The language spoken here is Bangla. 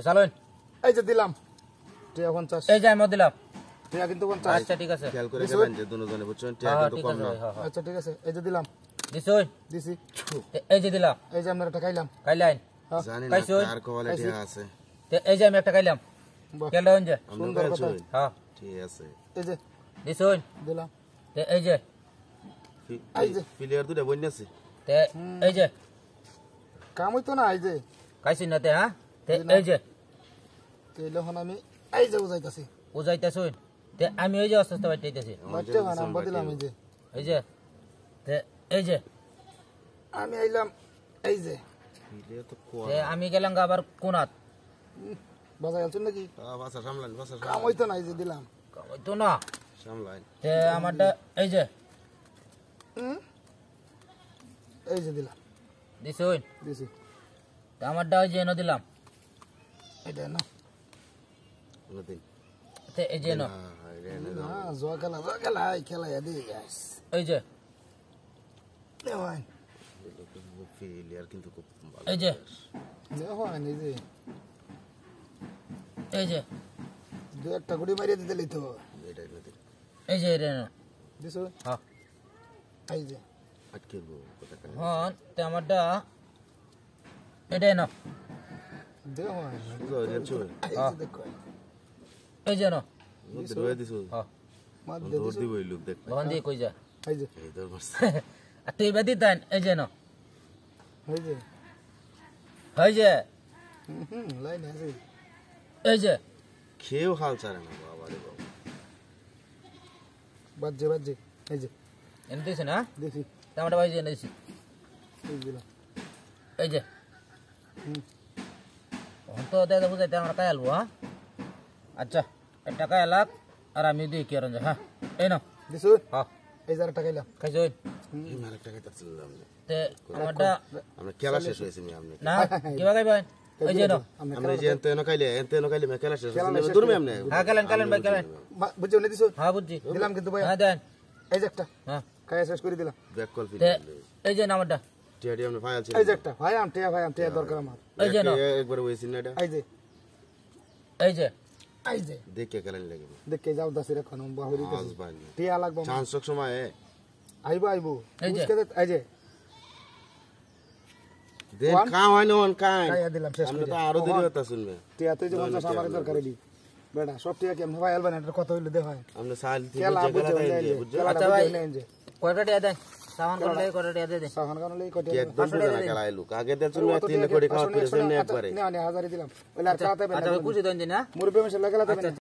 চালুন। এই যে দিলাম টিয়া 50। এই যে আমি দিলাম টিয়া কিন্তু 50। আচ্ছা ঠিক আছে, খেয়াল করে গেলেন যে দুজনে বুঝছেন টিয়া কিন্তু কম না। আচ্ছা ঠিক আছে, এই যে দিলাম দিছুন। দিছি। এই যে দিলাম, এই যে আপনারা টাকাইলাম। খাইলাইন। জানি না খাইছুন? কার কোয়ালিটি আছে। এই যে আমি একটা খাইলাম, কেলাউন যে। সুন্দর কথা। হ্যাঁ ঠিক আছে, এই যে দিছুন। দিলাম। এই যে এই যে প্লেয়ার দুটো বন্যা আছে। এই যে কাম হইতো না। এই যে খাইছি না তে। হ্যাঁ এই যে তেল এখন আমি এই যে বুঝাইতাছি। বুঝাইতেছুন। আমি ওই যে অসুস্থ বাইতেছি। বাচ্চা নাম্বার দিলাম। এই যে এই যে এই যে আমি আইলাম। এই যে প্লেয়ার তো কোয়া আমি গেলাম আবার কোনাত। বাজাই আলছেন নাকি? বাসা সামলান, বাসা কাম হইতো না। এই যে দিলাম। তো না সামলান। আমারটা এই যে এই যে দিলাম দিছুন। দিছি। আমারটা ওই যে এনে দিলাম। এটা না কোনদিন এই যে এনে না জোয়া খেলা এই খেলা এদি গাইস। এই যে দেওয়াই প্লেয়ার কিন্তু খুব ভালো। এই যে দেওয়াই। এই যে এই যে দু একটা গুড়ি মারিয়ে দিতেলি তো। এটাই নদী এই যে এটা এনে। দিছো। হ্যাঁ এই যে আটকে কথা কানে। হ্যাঁ আমারটা এটা এনে। দেওয়াই। বুঝো রেচু এই যে দেখো। এই যে এনে। নদী রয়ে দিছো। হ্যাঁ মার দে দৌড় দিছো। দিব এই লোক দেখ। ভন দিয়ে কই যা। এই যে এই দৌড় মারছে। আর তুই বেদি তাই এই যে এনে। এই যে এই যে লাইন আছে। এই যে খেয়েও হাল ছাড়ে না বাবা রে বাবা। বাজে বাজে। এই যে এনে দিছি না। দেখি। আমারটা ভাই যে এনে দিছি। এই দিলাম। এই যে তো দাদা বুঝাইতে আমরা কাই আলবো। হ্যাঁ আচ্ছা একটা কাই আলাক আর আমি দিই কি আর হ্যাঁ এই না। দিছো। হ্যাঁ এই যে টাকাইলাম। খাইছুন। এই মার একটা কথা ছিলাম আমারটা আমরা খেলা শেষ হয়েছে মি আমনে না কিবা খাইবেন। এই যে না আমরা যে এনতে ন খাইলে খেলা শেষ হয়েছে দূরমে আমনে। হ্যাঁ খেলেন ভাই খেলেন। বুঝছো না দিছো। হ্যাঁ বুঝছি দিলাম কিন্তু ভাই। হ্যাঁ দেন। এই যে একটা হ্যাঁ কায়া শেষ করে দিলাম। ব্যাক কল ফিল এই যে নামটা টিআডি আমনে ফাইল ছিল। এই যে একটা ভাই আম টিয়া দরকার আমার। এই যে না একবার হইছিল না এটা। এই যে এই যে এই যে দেখে খেলেন লাগে দেখে যাও দাসির এখন বাহুরি আজ ভাই টিয়া লাগবে। চান্স সময় আইবো এই যে। বুঝকে এই যে দেন কাম হয় না অন কাই কায়া দিলাম শেষ আমরা করে। তো আরো দেরি হতা শুনবে। টিয়া তুই যে 50 আমার দরকার দি বেটা সব টিয়া কেমন ভাই আলবেন এটা কত হইলো দে ভাই। আমরা সাল থেকে খেলা জায়গা বুঝছো লাগাই না দিয়ে বুঝছো। আচ্ছা ভাই যে কয়টা টিয়া দেন সামান করলে কয়টা টিয়া দে দেন। সাহান কারণে কত একদম বুঝে না খেলা এলু আগে দেন শুনবে 3 কোটি খাওয়া করে জন্য একবারে না না হাজারই দিলাম বলে আর চাতে আচ্ছা খুশি দেন যে না মুরবে মেশে লাগালা দেবেন।